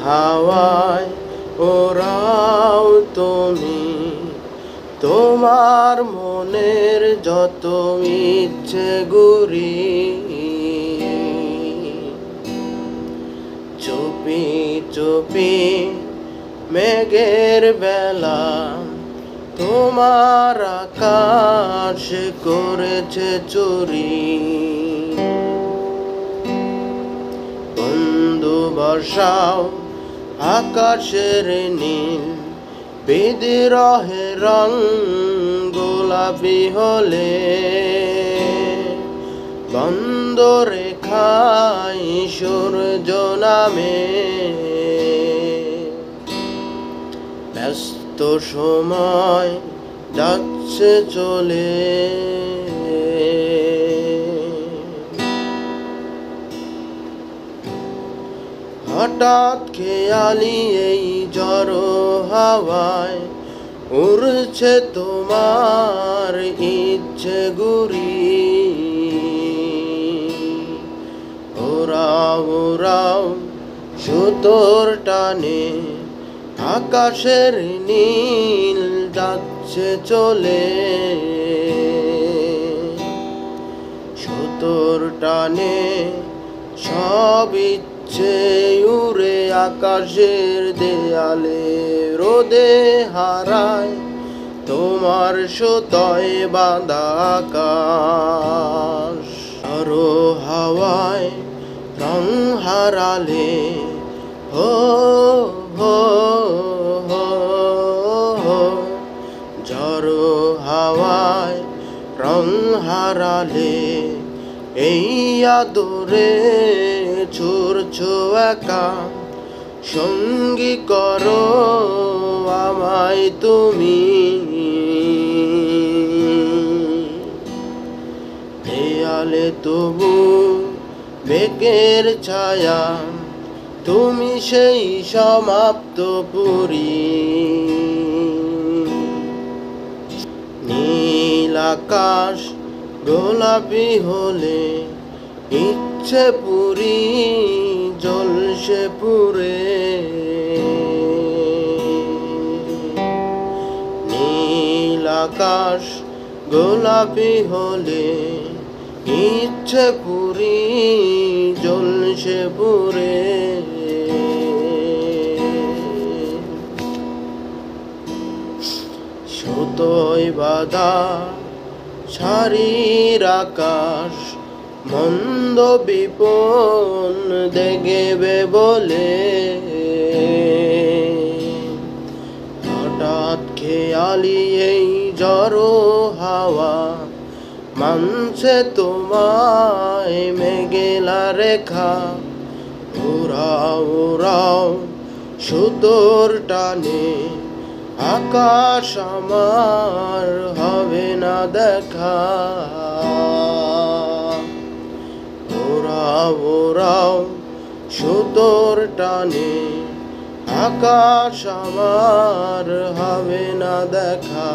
হাওয়ায় ওরাও তুমি তোমার মনের যত ইচ্ছে গুরি চুপি চুপি মেঘের বেলা তোমার আকাশ করেছে চুরি বন্ধু বর্ষাও আকাশের নীল বিদ্রোহে রং গোলাপি হলে বন্ধ রেখায় সূর্য নামে ব্যস্ত সময় যাচ্ছে চলে হঠাৎ খেয়ালি এই ঝড়ো হাওয়ায় উড়ছে তোমার ইচ্ছে গুরি ওরাও ওরাও সুতোর টানে আকাশের নীল যাচ্ছে চলে সুতোর টানে সব ইচ্ছে উড়ে আকাশের দেয়ালে রোদে হারায় তোমার সুতোয় বাঁধা আকাশ আরো হাওয়ায় রং হারালে হো হো হো হো ঝড়ো হাওয়ায় রং হারালে এই আদরে ছুড়ছো একা সঙ্গী করো আমায় তুমি দেয়ালে তবু মেঘের ছায়া তুমি সেই সমাপ্ত পুরী নীল আকাশ গোলাপি হলে ইচ্ছে পুরি জ্বলছে পুরে নীল আকাশ গোলাপি হলে ইচ্ছে পুরি জ্বলছে পুরে সুতোয় বাঁধা সারির আকাশ মন্দ বিপন দেখবে বলে হঠাৎ খেয়ালি এই ঝড়ো হাওয়া মানছে তোমায় মেঘেলা রেখা ওরাও ওরাও সুতোর টানে আকাশ আমার হবে না দেখা ওরাও ওরাও সুতোর টানে আকাশ আমার হবে না দেখা।